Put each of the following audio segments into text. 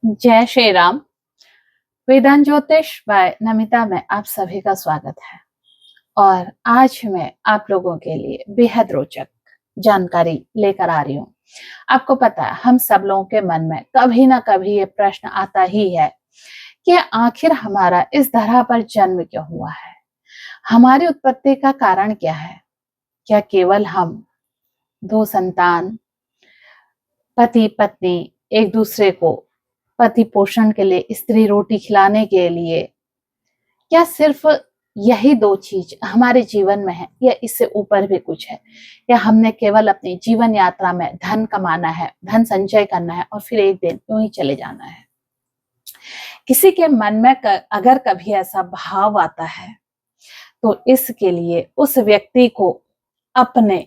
जय श्री राम। वेदांत ज्योतिष बाय नमिता में आप सभी का स्वागत है। और आज मैं आप लोगों के लिए बेहद रोचक जानकारी लेकर आ रही हूँ। आपको पता है, हम सब लोगों के मन में कभी ना कभी ये प्रश्न आता ही है कि आखिर हमारा इस धरा पर जन्म क्यों हुआ है, हमारी उत्पत्ति का कारण क्या है। क्या केवल हम दो संतान, पति पत्नी, एक दूसरे को पति पोषण के लिए, स्त्री रोटी खिलाने के लिए, क्या सिर्फ यही दो चीज हमारे जीवन में है या इससे ऊपर भी कुछ है? या हमने केवल अपनी जीवन यात्रा में धन कमाना है, धन संचय करना है और फिर एक दिन यूं ही चले जाना है? किसी के मन में अगर कभी ऐसा भाव आता है तो इसके लिए उस व्यक्ति को अपने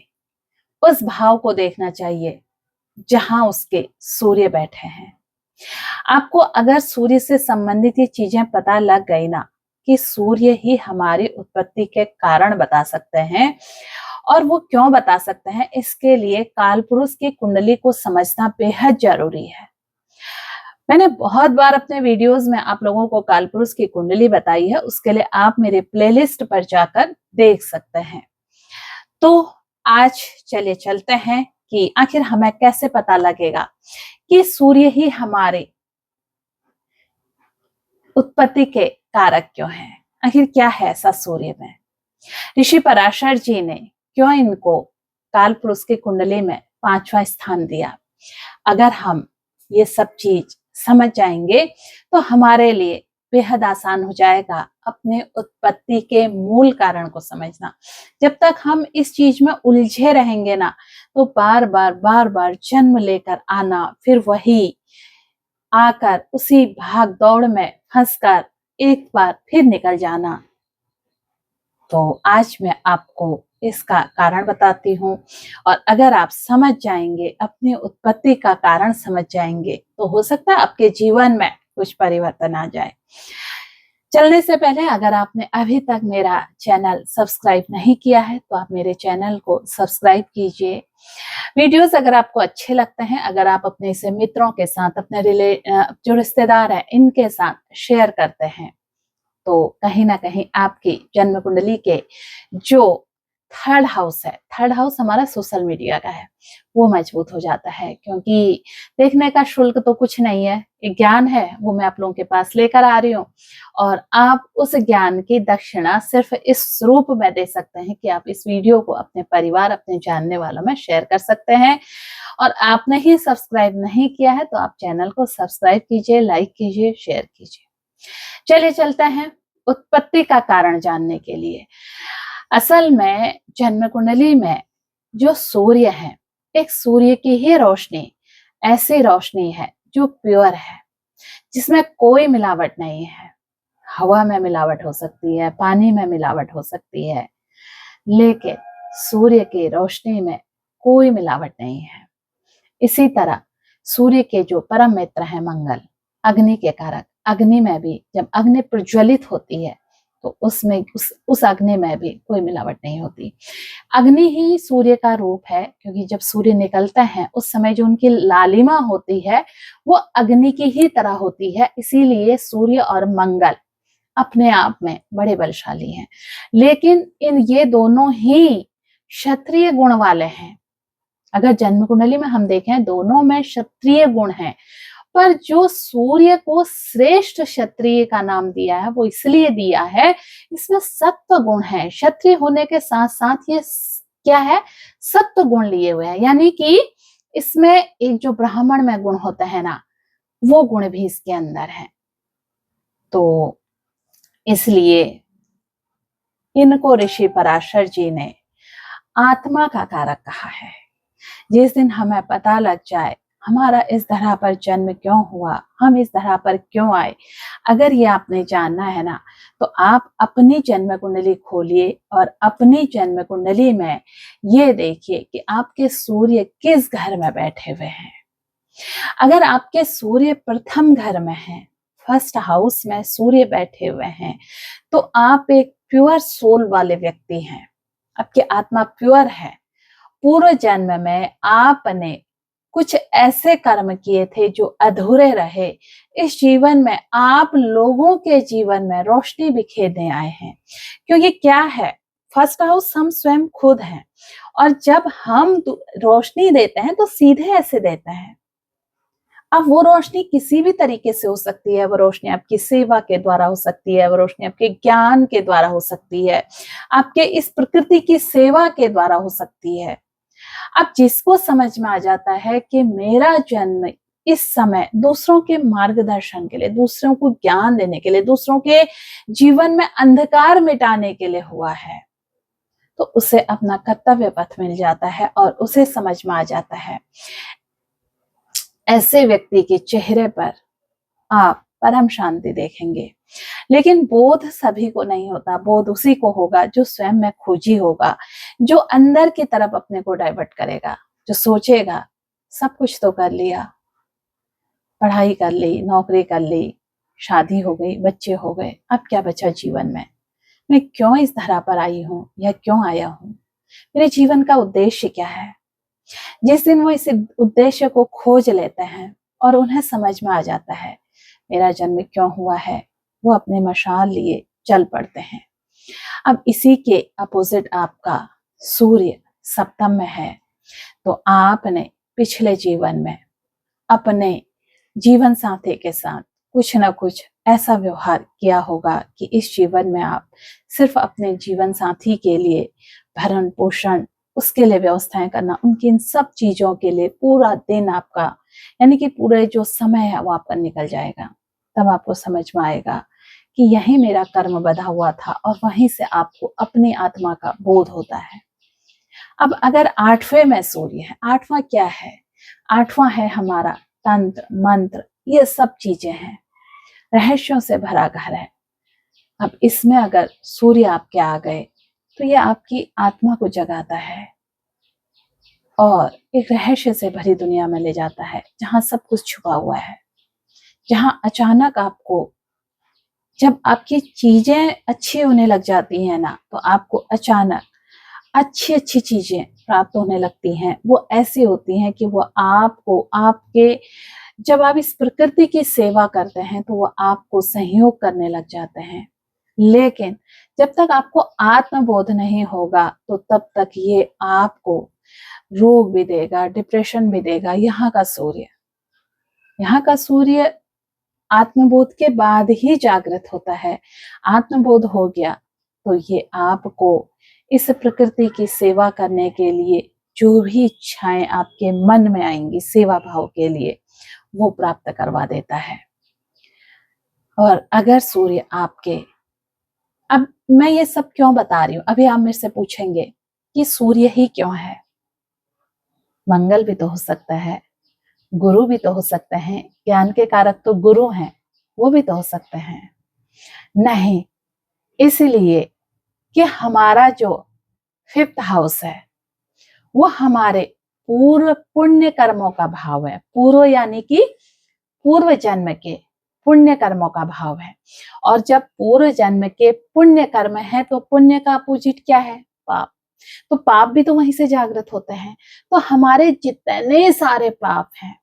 उस भाव को देखना चाहिए जहां उसके सूर्य बैठे हैं। आपको अगर सूर्य से संबंधित ये चीजें पता लग गई ना कि सूर्य ही हमारी उत्पत्ति के कारण बता सकते हैं, और वो क्यों बता सकते हैं, इसके लिए कालपुरुष की कुंडली को समझना बेहद जरूरी है। मैंने बहुत बार अपने वीडियोस में आप लोगों को कालपुरुष की कुंडली बताई है, उसके लिए आप मेरे प्लेलिस्ट पर जाकर देख सकते हैं। तो आज चलिए चलते हैं कि आखिर हमें कैसे पता लगेगा कि सूर्य ही हमारे उत्पत्ति के कारक क्यों हैं। आखिर क्या है ऐसा सूर्य में? ऋषि पराशर जी ने क्यों इनको कालपुरुष की कुंडली में 5वां स्थान दिया? अगर हम ये सब चीज समझ जाएंगे तो हमारे लिए बेहद आसान हो जाएगा अपने उत्पत्ति के मूल कारण को समझना। जब तक हम इस चीज में उलझे रहेंगे ना, तो बार बार जन्म लेकर आना, फिर वही आकर उसी भाग दौड़ में फंसकर एक बार फिर निकल जाना। तो आज मैं आपको इसका कारण बताती हूँ, और अगर आप समझ जाएंगे, अपनी उत्पत्ति का कारण समझ जाएंगे, तो हो सकता है आपके जीवन में कुछ परिवर्तन आ जाए। चलने से पहले अगर आपने अभी तक मेरा चैनल सब्सक्राइब नहीं किया है तो आप मेरे चैनल को सब्सक्राइब कीजिए। वीडियोस अगर आपको अच्छे लगते हैं, अगर आप अपने से मित्रों के साथ, अपने जो रिश्तेदार हैं इनके साथ शेयर करते हैं, तो कहीं ना कहीं आपकी जन्म कुंडली के जो थर्ड हाउस है, थर्ड हाउस हमारा सोशल मीडिया का है, वो मजबूत हो जाता है। क्योंकि देखने का शुल्क तो कुछ नहीं है, एक ज्ञान है, वो मैं आप लोगों के पास लेकर आ रही हूँ, और आप उस ज्ञान की दक्षिणा सिर्फ इस रूप में दे सकते हैं कि आप इस वीडियो को अपने परिवार, अपने जानने वालों में शेयर कर सकते हैं। और आपने ही सब्सक्राइब नहीं किया है तो आप चैनल को सब्सक्राइब कीजिए, लाइक कीजिए, शेयर कीजिए। चलिए चलते हैं उत्पत्ति का कारण जानने के लिए। असल में जन्म कुंडली में जो सूर्य है, एक सूर्य की ही रोशनी ऐसी रोशनी है जो प्योर है, जिसमें कोई मिलावट नहीं है। हवा में मिलावट हो सकती है, पानी में मिलावट हो सकती है, लेकिन सूर्य की रोशनी में कोई मिलावट नहीं है। इसी तरह सूर्य के जो परम मित्र है मंगल, अग्नि के कारक, अग्नि में भी जब अग्नि प्रज्वलित होती है तो उसमें उस अग्नि में भी कोई मिलावट नहीं होती। अग्नि ही सूर्य का रूप है, क्योंकि जब सूर्य निकलते हैं उस समय जो उनकी लालिमा होती है वो अग्नि की ही तरह होती है। इसीलिए सूर्य और मंगल अपने आप में बड़े बलशाली हैं, लेकिन ये दोनों ही क्षत्रिय गुण वाले हैं। अगर जन्म कुंडली में हम देखें, दोनों में क्षत्रिय गुण हैं, पर जो सूर्य को श्रेष्ठ क्षत्रिय का नाम दिया है वो इसलिए दिया है, इसमें सत्व गुण है। क्षत्रिय होने के साथ साथ ये क्या है, सत्व गुण लिए हुए हैं, यानी कि इसमें एक जो ब्राह्मण में गुण होता है ना, वो गुण भी इसके अंदर है। तो इसलिए इनको ऋषि पराशर जी ने आत्मा का कारक कहा है। जिस दिन हमें पता लग जाए हमारा इस धरा पर जन्म क्यों हुआ, हम इस धरा पर क्यों आए, अगर ये आपने जानना है ना, तो आप अपनी जन्म कुंडली खोलिए और अपनी जन्म कुंडली में ये देखिए कि आपके सूर्य किस घर में बैठे हुए हैं। अगर आपके सूर्य प्रथम घर में हैं, फर्स्ट हाउस में सूर्य बैठे हुए हैं, तो आप एक प्योर सोल वाले व्यक्ति हैं, आपकी आत्मा प्योर है। पूर्व जन्म में आपने कुछ ऐसे कर्म किए थे जो अधूरे रहे। इस जीवन में आप लोगों के जीवन में रोशनी बिखेरने आए हैं, क्योंकि क्या है, फर्स्ट हाउस हम स्वयं खुद हैं, और जब हम रोशनी देते हैं तो सीधे ऐसे देते हैं। अब वो रोशनी किसी भी तरीके से हो सकती है, वो रोशनी आपकी सेवा के द्वारा हो सकती है, वो रोशनी आपके ज्ञान के द्वारा हो सकती है, आपके इस प्रकृति की सेवा के द्वारा हो सकती है। अब जिसको समझ में आ जाता है कि मेरा जन्म इस समय दूसरों के मार्गदर्शन के लिए, दूसरों को ज्ञान देने के लिए, दूसरों के जीवन में अंधकार मिटाने के लिए हुआ है, तो उसे अपना कर्तव्य पथ मिल जाता है और उसे समझ में आ जाता है। ऐसे व्यक्ति के चेहरे पर आप परम शांति देखेंगे। लेकिन बोध सभी को नहीं होता, बोध उसी को होगा जो स्वयं में खोजी होगा, जो अंदर की तरफ अपने को डाइवर्ट करेगा, जो सोचेगा सब कुछ तो कर लिया, पढ़ाई कर ली, नौकरी कर ली, शादी हो गई, बच्चे हो गए, अब क्या बचा जीवन में? मैं क्यों इस धरा पर आई हूँ या क्यों आया हूँ? मेरे जीवन का उद्देश्य क्या है? जिस दिन वो इस उद्देश्य को खोज लेते हैं और उन्हें समझ में आ जाता है मेरा जन्म क्यों हुआ है, वो अपने मशाल लिए चल पड़ते हैं। अब इसी के अपोजिट आपका सूर्य सप्तम में है, तो आपने पिछले जीवन में अपने जीवन साथी के साथ कुछ ना कुछ ऐसा व्यवहार किया होगा कि इस जीवन में आप सिर्फ अपने जीवन साथी के लिए भरण पोषण, उसके लिए व्यवस्थाएं करना, उनकी इन सब चीजों के लिए पूरा दिन आपका, यानी कि पूरे जो समय है वो आपका निकल जाएगा। तब आपको समझ में आएगा कि यही मेरा कर्म बंधा हुआ था, और वहीं से आपको अपनी आत्मा का बोध होता है। अब अगर 8वें में सूर्य है, 8वां क्या है? 8वां है हमारा तंत्र मंत्र, ये सब चीजें हैं, रहस्यों से भरा घर है। अब इसमें अगर सूर्य आपके आ गए तो ये आपकी आत्मा को जगाता है और एक रहस्य से भरी दुनिया में ले जाता है, जहां सब कुछ छुपा हुआ है, जहां अचानक आपको, जब आपकी चीजें अच्छी होने लग जाती हैं ना, तो आपको अचानक अच्छी अच्छी चीजें प्राप्त होने लगती हैं। वो ऐसी होती हैं कि वो आपको, आपके, जब आप इस प्रकृति की सेवा करते हैं तो वो आपको सहयोग करने लग जाते हैं। लेकिन जब तक आपको आत्मबोध नहीं होगा तो तब तक ये आपको रोग भी देगा, डिप्रेशन भी देगा। यहाँ का सूर्य आत्मबोध के बाद ही जागृत होता है। आत्मबोध हो गया तो ये आपको इस प्रकृति की सेवा करने के लिए जो भी इच्छाएं आपके मन में आएंगी सेवा भाव के लिए, वो प्राप्त करवा देता है। और अगर सूर्य आपके, अब मैं ये सब क्यों बता रही हूँ, अभी आप मेरे से पूछेंगे कि सूर्य ही क्यों है? मंगल भी तो हो सकता है, गुरु भी तो हो सकते हैं, ज्ञान के कारक तो गुरु हैं, वो भी तो हो सकते हैं। नहीं, इसलिए कि हमारा जो 5th हाउस है वो हमारे पूर्व पुण्य कर्मों का भाव है। पूर्व यानी कि पूर्व जन्म के पुण्य कर्मों का भाव है, और जब पूर्व जन्म के पुण्य कर्म है तो पुण्य का अपोजिट क्या है? पाप। तो पाप भी तो वहीं से जागृत होते हैं। तो हमारे जितने सारे पाप हैं,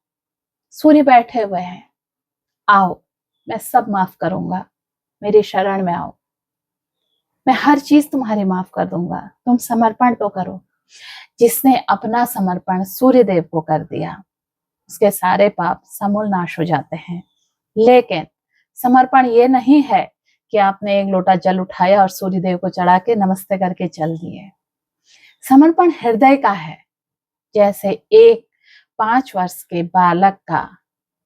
सूर्य बैठे हुए हैं, आओ मैं सब माफ करूंगा, मेरे शरण में आओ, मैं हर चीज तुम्हारी माफ कर दूंगा, तुम समर्पण तो करो। जिसने अपना समर्पण सूर्य देव को कर दिया उसके सारे पाप समूल नाश हो जाते हैं। लेकिन समर्पण ये नहीं है कि आपने एक लोटा जल उठाया और सूर्य देव को चढ़ा के नमस्ते करके चल दिए। समर्पण हृदय का है। जैसे एक 5 वर्ष के बालक का,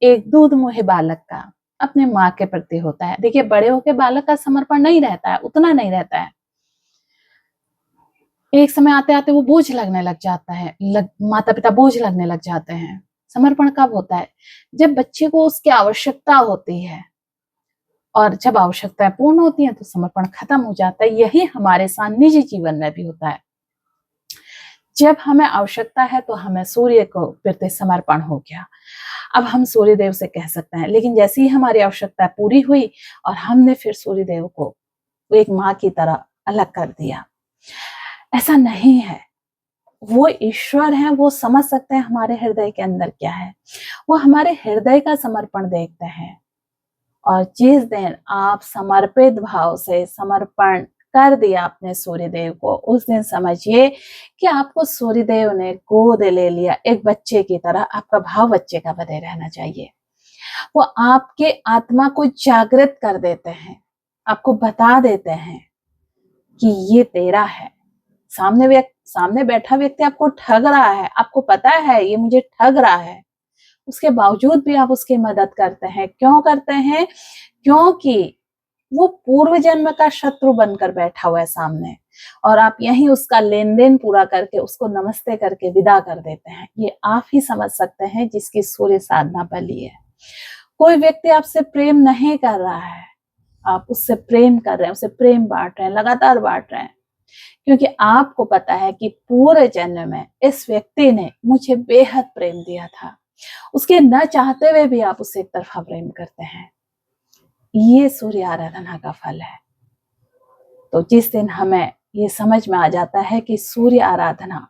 एक दूध मुहे बालक का अपने माँ के प्रति होता है। देखिए, बड़े होके बालक का समर्पण नहीं रहता है, उतना नहीं रहता है। एक समय आते आते वो बोझ लगने लग जाता है, माता पिता बोझ लगने लग जाते हैं। समर्पण कब होता है? जब बच्चे को उसकी आवश्यकता होती है, और जब आवश्यकताएं पूर्ण होती हैं तो समर्पण खत्म हो जाता है। यही हमारे साथ निजी जीवन में भी होता है। जब हमें आवश्यकता है तो हमें सूर्य को प्रति समर्पण हो गया, अब हम सूर्य देव से कह सकते हैं। लेकिन जैसे ही हमारी आवश्यकता पूरी हुई और हमने फिर सूर्य देव को एक माँ की तरह अलग कर दिया। ऐसा नहीं है। वो ईश्वर है, वो समझ सकते हैं हमारे हृदय के अंदर क्या है। वो हमारे हृदय का समर्पण देखते हैं। और जिस दिन आप समर्पित भाव से समर्पण कर दिया अपने सूर्यदेव को, उस दिन समझिए कि आपको सूर्यदेव ने गोद ले लिया एक बच्चे की तरह। आपका भाव बच्चे का बने रहना चाहिए। वो आपके आत्मा को जागृत कर देते हैं, आपको बता देते हैं कि ये तेरा है। सामने बैठा व्यक्ति आपको ठग रहा है, आपको पता है ये मुझे ठग रहा है, उसके बावजूद भी आप उसकी मदद करते हैं। क्यों करते हैं? क्योंकि वो पूर्व जन्म का शत्रु बनकर बैठा हुआ है सामने, और आप यहीं उसका लेन देन पूरा करके उसको नमस्ते करके विदा कर देते हैं। ये आप ही समझ सकते हैं जिसकी सूर्य साधना बली है। कोई व्यक्ति आपसे प्रेम नहीं कर रहा है, आप उससे प्रेम कर रहे हैं, उसे प्रेम बांट रहे हैं, लगातार बांट रहे हैं, क्योंकि आपको पता है कि पूरे जन्म में इस व्यक्ति ने मुझे बेहद प्रेम दिया था। उसके न चाहते हुए भी आप उसे एक तरफा प्रेम करते हैं। ये सूर्य आराधना का फल है। तो जिस दिन हमें ये समझ में आ जाता है कि सूर्य आराधना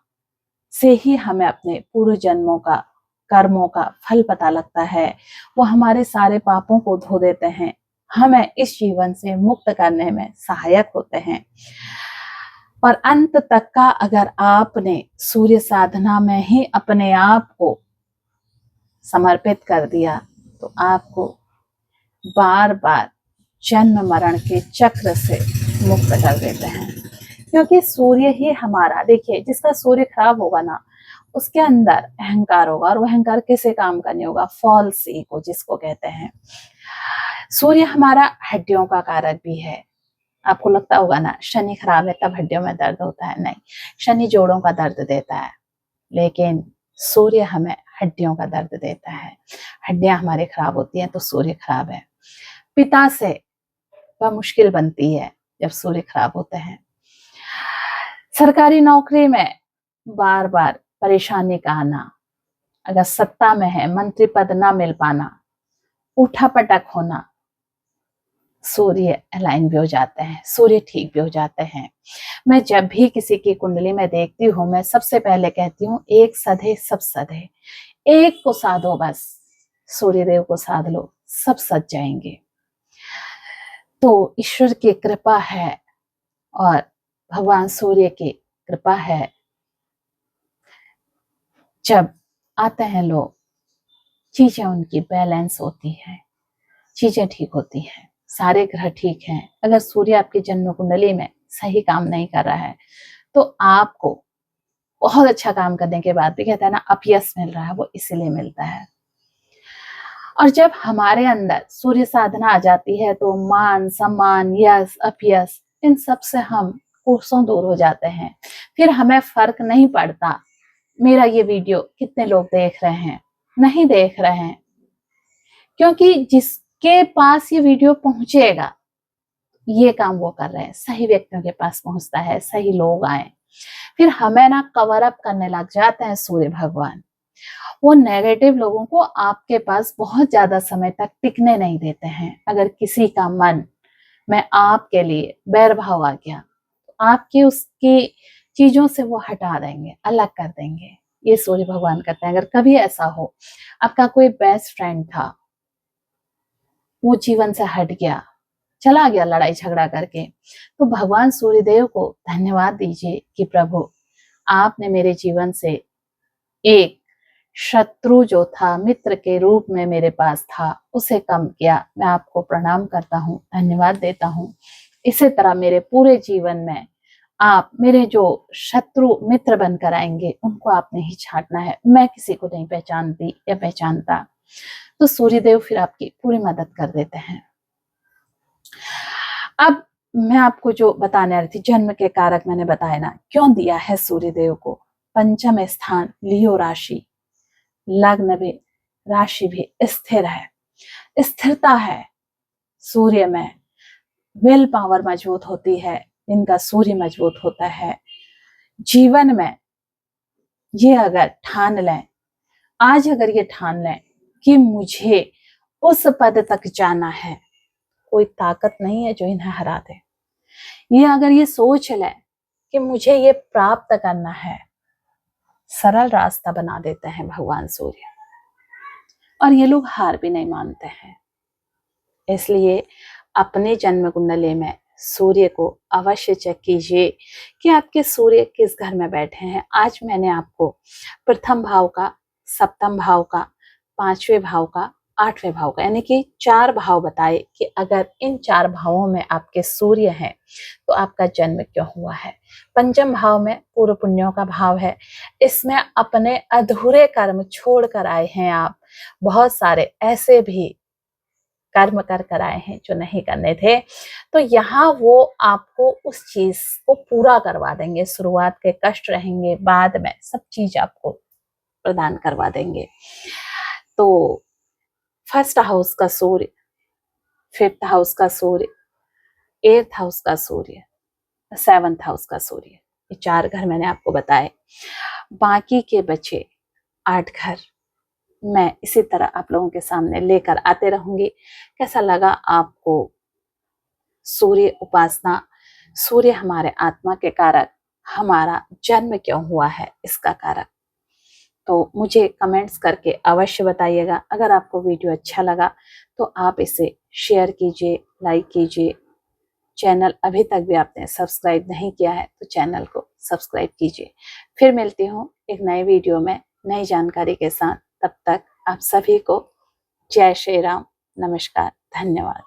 से ही हमें अपने पूर्व जन्मों का कर्मों का फल पता लगता है, वो हमारे सारे पापों को धो देते हैं, हमें इस जीवन से मुक्त करने में सहायक होते हैं। और अंत तक का अगर आपने सूर्य साधना में ही अपने आप को समर्पित कर दिया, तो आपको बार बार जन्म मरण के चक्र से मुक्त कर देते हैं। क्योंकि सूर्य ही हमारा, देखिए जिसका सूर्य खराब होगा ना, उसके अंदर अहंकार होगा, और वह अहंकार कैसे काम करने होगा? फॉल्स ईगो जिसको कहते हैं। सूर्य हमारा हड्डियों का कारक भी है। आपको लगता होगा ना शनि खराब है तब हड्डियों में दर्द होता है, नहीं, शनि जोड़ों का दर्द देता है, लेकिन सूर्य हमें हड्डियों का दर्द देता है। हड्डियां हमारी खराब होती हैं तो सूर्य खराब है। पिता से वह मुश्किल बनती है जब सूर्य खराब होते हैं। सरकारी नौकरी में बार बार परेशानी का आना, अगर सत्ता में है मंत्री पद ना मिल पाना, उठापटक होना, सूर्य अलाइन भी हो जाते हैं, सूर्य ठीक भी हो जाते हैं। मैं जब भी किसी की कुंडली में देखती हूँ, मैं सबसे पहले कहती हूँ एक सधे सब सधे, एक को साधो, बस सूर्यदेव को साध लो, सब सज जाएंगे। तो ईश्वर की कृपा है और भगवान सूर्य की कृपा है। जब आते हैं लोग, चीजें उनकी बैलेंस होती है, चीजें ठीक होती हैं, सारे ग्रह ठीक हैं। अगर सूर्य आपकी जन्म कुंडली में सही काम नहीं कर रहा है, तो आपको बहुत अच्छा काम करने के बाद भी कहता है ना अपयश मिल रहा है, वो इसीलिए मिलता है। और जब हमारे अंदर सूर्य साधना आ जाती है, तो मान सम्मान, यश, अपयश, इन सब से हम कोसों दूर हो जाते हैं। फिर हमें फर्क नहीं पड़ता मेरा ये वीडियो कितने लोग देख रहे हैं, नहीं देख रहे हैं, क्योंकि जिसके पास ये वीडियो पहुंचेगा, ये काम वो कर रहे हैं, सही व्यक्तियों के पास पहुंचता है, सही लोग आए। फिर हमें ना कवर अप करने लग जाते हैं सूर्य भगवान। वो नेगेटिव लोगों को आपके पास बहुत ज्यादा समय तक टिकने नहीं देते हैं। अगर किसी का मन में आपके लिए बैर भाव आ गया, तो आपके उसकी चीजों से वो हटा देंगे, अलग कर देंगे। ये सूर्य भगवान करते हैं। अगर कभी ऐसा हो, आपका कोई बेस्ट फ्रेंड था, वो जीवन से हट गया, चला गया लड़ाई झगड़ा करके, तो भगवान सूर्यदेव को धन्यवाद दीजिए कि प्रभु आपने मेरे जीवन से एक शत्रु जो था, मित्र के रूप में मेरे पास था, उसे कम किया। मैं आपको प्रणाम करता हूँ, धन्यवाद देता हूँ। इसी तरह मेरे पूरे जीवन में आप मेरे जो शत्रु मित्र बनकर आएंगे, उनको आपने ही छांटना है। मैं किसी को नहीं पहचानती या पहचानता, तो सूर्यदेव फिर आपकी पूरी मदद कर देते हैं। अब मैं आपको जो बताने आ रही थी, जन्म के कारक मैंने बताया ना, क्यों दिया है सूर्यदेव को। पंचम स्थान लियो राशि, लग्न भी, राशि भी स्थिर है, स्थिरता है सूर्य में। विल पावर मजबूत होती है, इनका सूर्य मजबूत होता है। जीवन में ये अगर ठान लें, आज अगर ये ठान लें कि मुझे उस पद तक जाना है, कोई ताकत नहीं है जो इन्हें हरा दे। ये अगर ये सोच लें कि मुझे ये प्राप्त करना है, सरल रास्ता बना देते हैं भगवान सूर्य, और ये लोग हार भी नहीं मानते हैं। इसलिए अपने जन्म कुंडली में सूर्य को अवश्य चेक कीजिए कि आपके सूर्य किस घर में बैठे हैं। आज मैंने आपको प्रथम भाव का, सप्तम भाव का, पांचवें भाव का, आठवें भाव का, यानी कि 4 भाव बताए कि अगर इन 4 भावों में आपके सूर्य हैं तो आपका जन्म क्यों हुआ है। पंचम भाव में पूर्व पुण्यों का भाव है। इसमें अपने अधूरे कर्म छोड़ कर आए हैं आप। बहुत सारे ऐसे भी कर्म कर आए हैं जो नहीं करने थे, तो यहाँ वो आपको उस चीज को पूरा करवा देंगे। शुरुआत के कष्ट रहेंगे, बाद में सब चीज आपको प्रदान करवा देंगे। तो फर्स्ट हाउस का सूर्य, फिफ्थ हाउस का सूर्य, एट्थ हाउस का सूर्य, सेवंथ हाउस का सूर्य, ये 4 घर मैंने आपको बताए। बाकी के बचे 8 घर मैं इसी तरह आप लोगों के सामने लेकर आते रहूंगी। कैसा लगा आपको सूर्य उपासना, सूर्य हमारे आत्मा के कारक, हमारा जन्म क्यों हुआ है इसका कारक, तो मुझे कमेंट्स करके अवश्य बताइएगा। अगर आपको वीडियो अच्छा लगा तो आप इसे शेयर कीजिए, लाइक कीजिए। चैनल अभी तक भी आपने सब्सक्राइब नहीं किया है तो चैनल को सब्सक्राइब कीजिए। फिर मिलती हूँ एक नए वीडियो में नई जानकारी के साथ। तब तक आप सभी को जय श्री राम, नमस्कार, धन्यवाद।